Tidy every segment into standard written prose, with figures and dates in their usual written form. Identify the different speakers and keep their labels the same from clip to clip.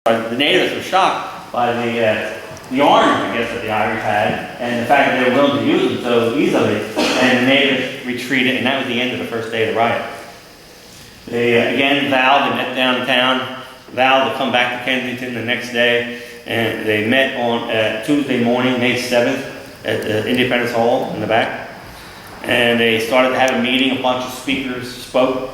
Speaker 1: The natives were shocked by the arms, I guess, that the Irish had, and the fact that they were willing to use them so easily, and the natives retreated, and that was the end of the first day of the riot. They again vowed, they met downtown, vowed to come back to Kensington the next day, and they met on Tuesday morning, May 7th, at Independence Hall in the back, and they started to have a meeting. A bunch of speakers spoke,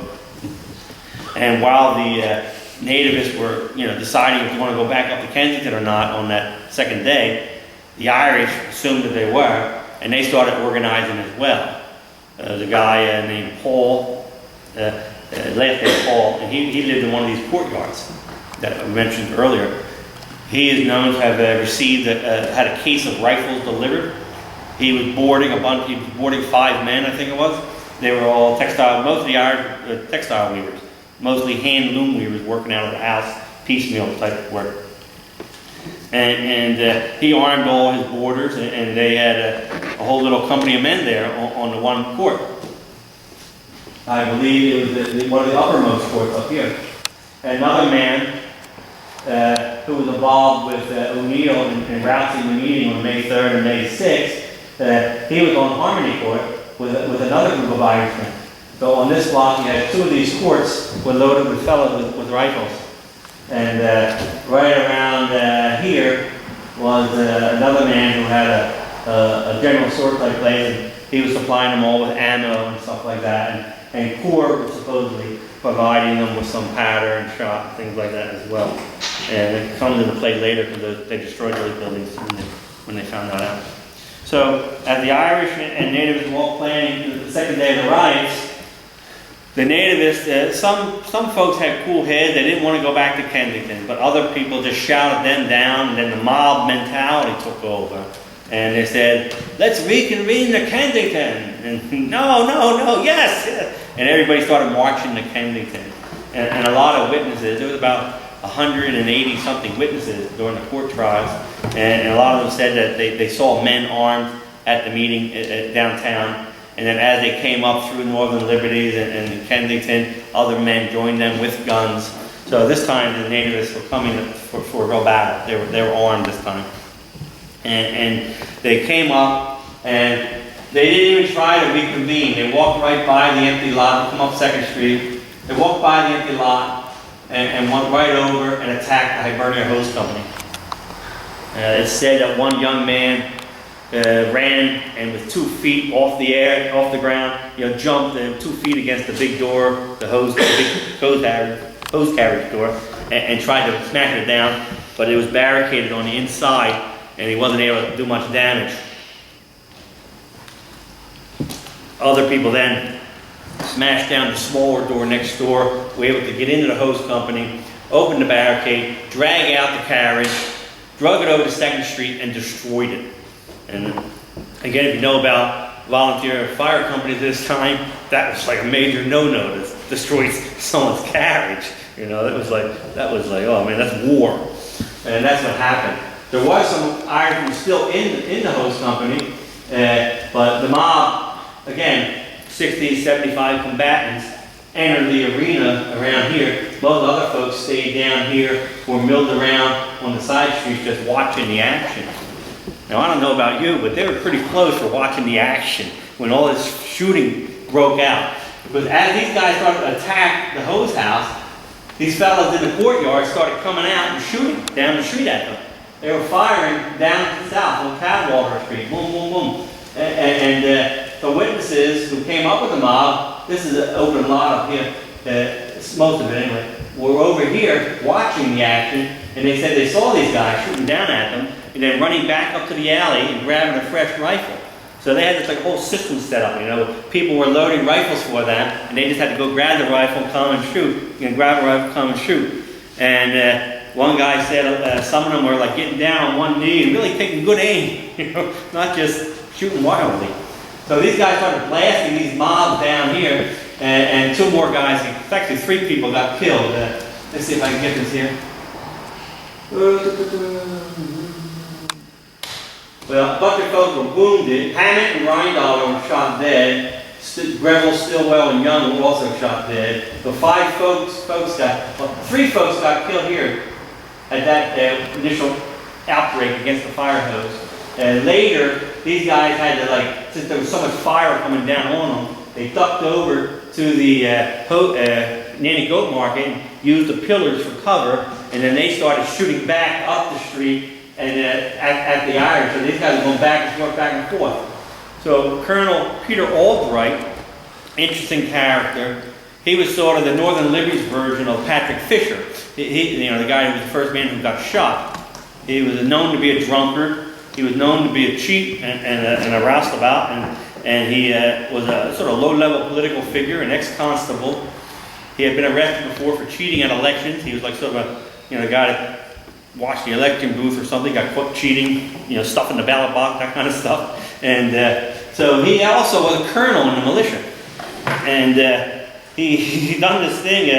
Speaker 1: and while the Nativists were, deciding if they want to go back up to Kensington or not on that second day, the Irish assumed that they were, and they started organizing as well. The guy named Paul, last name Paul, and he lived in one of these courtyards that I mentioned earlier. He is known to have received, had a case of rifles delivered. He was boarding he was boarding 5 men, I think it was. They were all most of the Irish textile weavers. Mostly hand loom weavers working out of the house, piecemeal type work. And he armed all his boarders, and they had a whole little company of men there on the one court. I believe it was one of the uppermost courts up here. Another man who was involved with O'Neill in rousing the meeting on May 3rd and May 6th, he was on Harmony Court with another group of Irishmen. So on this block, you had 2 of these courts were loaded with fellows with rifles. And right around here was another man who had a general store type place, and he was supplying them all with ammo and stuff like that. And Court was supposedly providing them with some powder and shot and things like that as well. And it comes into play later because they destroyed those buildings when they found that out. So as the Irish and Natives were all planning the second day of the riots, the Nativists, some folks had cool heads. They didn't want to go back to Kensington, but other people just shouted them down, and then the mob mentality took over. And they said, "Let's reconvene to Kensington." And no, yes. And everybody started marching to Kensington. And a lot of witnesses, there was about 180 something witnesses during the court trials, and a lot of them said that they saw men armed at the meeting downtown. And then as they came up through Northern Liberties and Kensington, other men joined them with guns. So this time the Nativists were coming for a real battle. They were armed this time. And they came up, and they didn't even try to reconvene. They walked right by the empty lot. They come up 2nd Street. They walked by the empty lot and went right over and attacked the Hibernia Hose Company. It's said that one young man ran and with 2 feet off the ground, jumped 2 feet against the big door, the hose carriage door, and tried to smash it down, but it was barricaded on the inside, and he wasn't able to do much damage. Other people then smashed down the smaller door next door, were able to get into the hose company, open the barricade, drag out the carriage, drug it over to 2nd Street, and destroyed it. And again, if you know about volunteer fire companies this time, that was like a major no-no to destroy someone's carriage. That was like, oh man, that's war. And that's what happened. There was some Irishmen still in the hose company, but the mob, again, 60, 75 combatants entered the arena around here. Most other folks stayed down here or milled around on the side streets just watching the action. Now, I don't know about you, but they were pretty close for watching the action when all this shooting broke out. Because as these guys started to attack the hose house, these fellas in the courtyard started coming out and shooting down the street at them. They were firing down south on Cadwallader Street, boom, boom, boom. And the witnesses who came up with the mob, this is an open lot up here, most of it anyway, were over here watching the action, and they said they saw these guys shooting down at them, and then running back up to the alley and grabbing a fresh rifle. So they had this whole system set up, people were loading rifles for them, and they just had to go grab the rifle, come and shoot, grab a rifle, come and shoot. And one guy said some of them were like getting down on one knee and really taking good aim, not just shooting wildly. So these guys started blasting these mobs down here, and 2 more guys, actually 3 people got killed. Let's see if I can get this here. Well, a bunch of folks were wounded. Hammett and Rindall were shot dead. Greville, Stillwell, and Young were also shot dead. The 3 folks got killed here at that initial outbreak against the fire hose. Later, these guys had to, like, since there was so much fire coming down on them, they ducked over to the Nanny Goat Market and used the pillars for cover, and then they started shooting back up the street and at the Irish. So these guys were going back and forth. So Colonel Peter Albright, interesting character. He was sort of the Northern Liberties version of Patrick Fisher. He, the guy who was the first man who got shot. He was known to be a drunkard. He was known to be a cheat and a roustabout, and he was a sort of low-level political figure, an ex-constable. He had been arrested before for cheating at elections. He was like sort of a guy that watched the election booth or something, got caught cheating, stuffing the ballot box, that kind of stuff. And so he also was a colonel in the militia, and he done this thing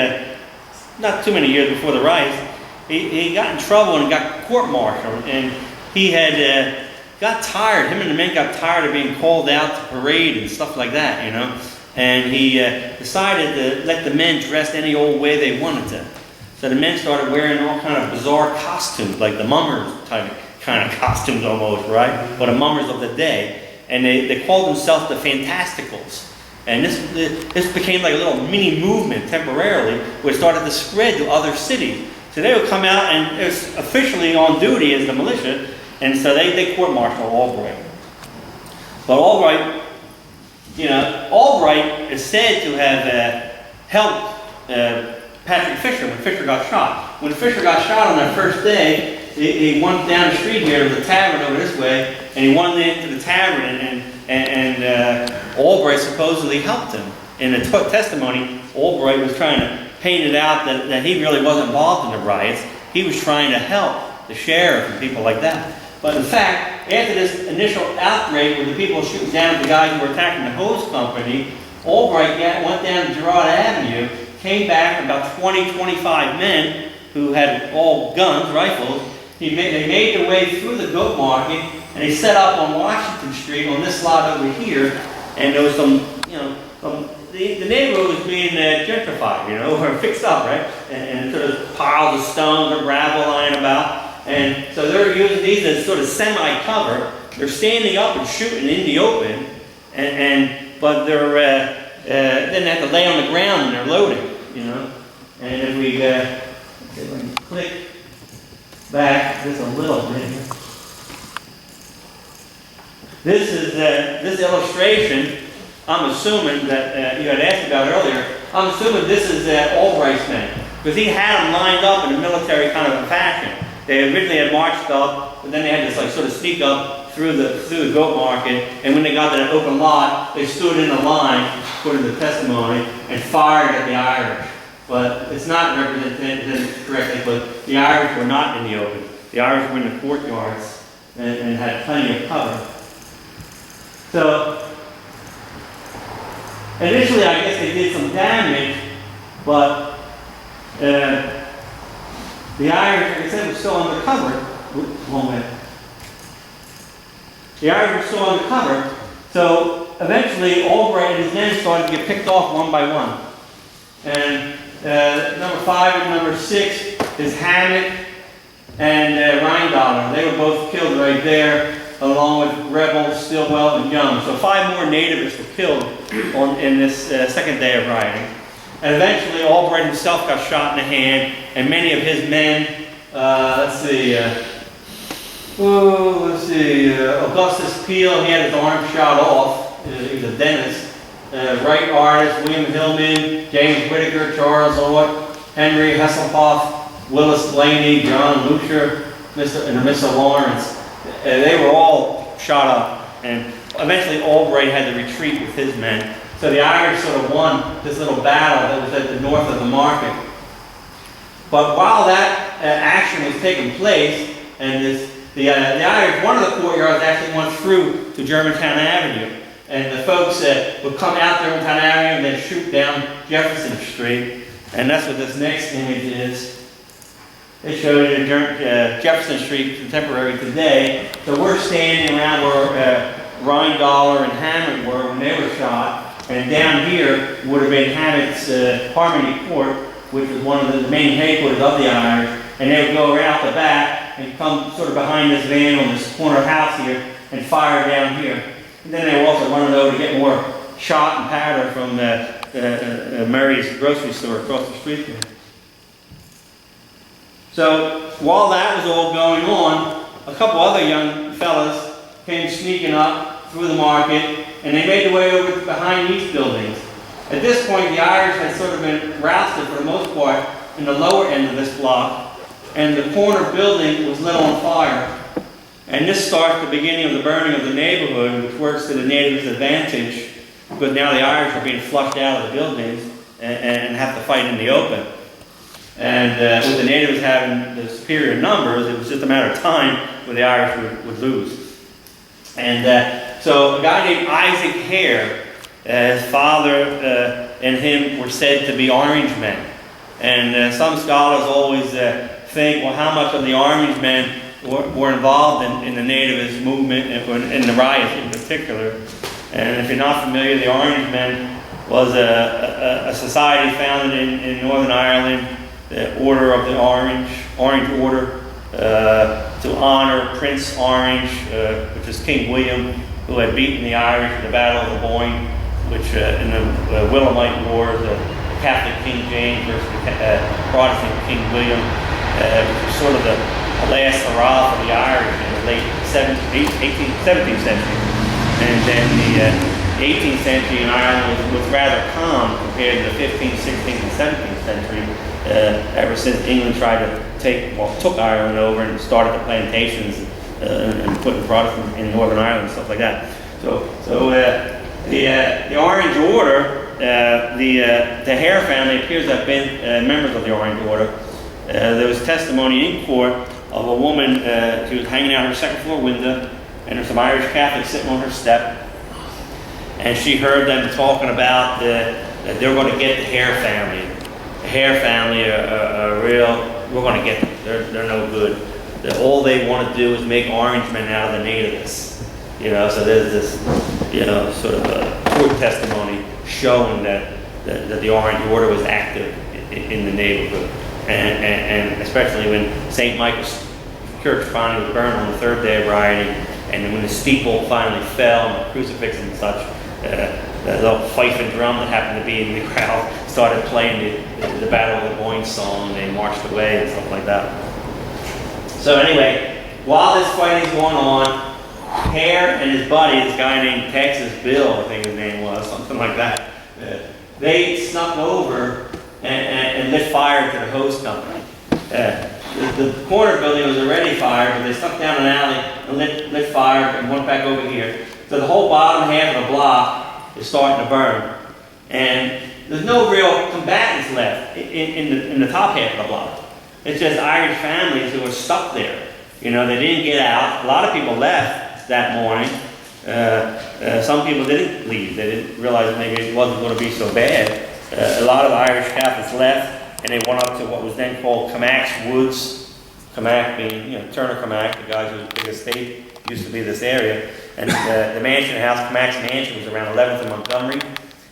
Speaker 1: not too many years before the riots. He got in trouble and got court-martialed, and he had got tired. Him and the men got tired of being called out to parade and stuff like that, And he decided to let the men dress any old way they wanted to. So the men started wearing all kind of bizarre costumes, like the mummers type kind of costumes almost, right? Or the mummers of the day. And they called themselves the Fantasticals. And this became like a little mini movement temporarily, where it started to spread to other cities. So they would come out, and it was officially on duty as the militia, and so they court-martialed Albright. But Albright, Albright is said to have helped Patrick Fisher when Fisher got shot. When Fisher got shot on that first day, he went down the street here. There was a tavern over this way, and he went into the tavern, and Albright supposedly helped him. In the testimony, Albright was trying to paint it out that he really wasn't involved in the riots. He was trying to help the sheriff and people like that. But in fact, after this initial outbreak with the people shooting down at the guys who were attacking the hose company, Albright went down to Girard Avenue, came back with about 20, 25 men who had all guns, rifles. They made their way through the goat market, and they set up on Washington Street on this lot over here. And there was some, the neighborhood was being gentrified, or fixed up, right? And sort of piles of stones or gravel lying about. And so they're using these as sort of semi-cover. They're standing up and shooting in the open, but they're then they have to lay on the ground when they're loading, And if we click back just a little bit. This is this illustration. I'm assuming that you had asked about earlier. I'm assuming this is Albright's men, because he had them lined up in a military kind of a fashion. They originally had marched up, but then they had to sort of sneak up through the goat market. And when they got to that open lot, they stood in a line, according to the testimony, and fired at the Irish. But it's not represented correctly. But the Irish were not in the open. The Irish were in the courtyards and had plenty of cover. So initially, I guess they did some damage, but the Irish, like I said, were still undercover. One minute. The Irish were still undercover, so eventually Albright and his men started to get picked off one by one. And number 5 and number 6 is Hammett and Rindolph. They were both killed right there, along with Rebel, Stillwell, and Young. So 5 more nativists were killed in this second day of rioting. And eventually Albright himself got shot in the hand, and many of his men, Augustus Peel, he had his arm shot off. He was a dentist. Wright artist, William Hillman, James Whittaker, Charles Ort, Henry Hesselhoff, Willis Blaney, John Lucier, and Mr. Lawrence. They were all shot up, and eventually Albright had to retreat with his men. So the Irish sort of won this little battle that was at the north of the market. But while that action was taking place, and the Irish, one of the courtyards actually went through to Germantown Avenue. And the folks would come out Germantown Avenue and then shoot down Jefferson Street. And that's what this next image is. They showed it in Jefferson Street, contemporary today. So we're standing around where Rindolph and Hammett were when they were shot. And down here would have been Hammett's Harmony Court, which was one of the main headquarters of the Irish. and they would go around the back and come sort of behind this van on this corner house here and fire down here. And then they would also run it over to get more shot and powder from Mary's grocery store across the street there. So while that was all going on, a couple other young fellas came sneaking up through the market, and they made their way over behind these buildings. At this point, the Irish had sort of been rousted for the most part in the lower end of this block, and the corner building was lit on fire. And this starts the beginning of the burning of the neighborhood, which works to the natives' advantage, because now the Irish are being flushed out of the buildings and have to fight in the open. And with the natives having the superior numbers, it was just a matter of time where the Irish would lose. And so a guy named Isaac Hare, his father and him were said to be Orange men. And some scholars always think, well, how much of the Orange men were involved in the nativist movement and in the riots in particular. And if you're not familiar, the Orange men was a society founded in Northern Ireland, the Order of the Orange Order, to honor Prince Orange, which is King William, who had beaten the Irish in the Battle of the Boyne, which in the Williamite Wars, the Catholic King James versus the Protestant King William, which was sort of the last hurrah for the Irish in the late 17th century. And then the 18th century in Ireland was rather calm compared to the 15th, 16th, and 17th century, ever since England tried to took Ireland over and started the plantations and putting Protestants in Northern Ireland and stuff like that. So the Orange Order, the Hare family appears to have been members of the Orange Order. There was testimony in court of a woman, she was hanging out her second floor window, and there's some Irish Catholics sitting on her step, and she heard them talking about that they were going to get the Hare family. The Hare family are real, we're going to get them, they're no good. All they want to do is make Orange men out of the nativists. So there's this, sort of a court testimony showing that the Orange Order was active in the neighborhood. And especially when St. Michael's Church finally was burned on the third day of rioting, and when the steeple finally fell, and the crucifix and such, the little fife and drum that happened to be in the crowd started playing the Battle of the Boyne song, and they marched away and stuff like that. So anyway, while this fighting's going on, Hare and his buddy, this guy named Texas Bill, I think his name was, something like that, they snuck over and lit fire to the host company. The corner building was already fired, but they stuck down an alley and lit fire and went back over here. So the whole bottom half of the block is starting to burn. And there's no real combatants left in the top half of the block. It's just Irish families who are stuck there. They didn't get out. A lot of people left that morning. Some people didn't leave. They didn't realize maybe it wasn't going to be so bad. A lot of Irish Catholics left, and they went up to what was then called Camack's Woods. Camack being, Turner Camack, the guy whose big estate used to be this area. And the mansion house, Camack's mansion, was around 11th and Montgomery,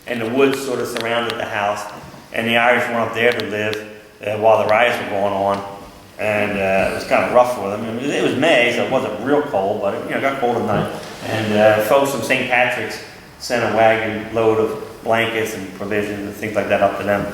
Speaker 1: and the woods sort of surrounded the house. And the Irish went up there to live while the riots were going on. And it was kind of rough for them. It was May, so it wasn't real cold, but it got cold at night. And folks from St. Patrick's sent a wagon load of blankets and provisions and things like that up to them.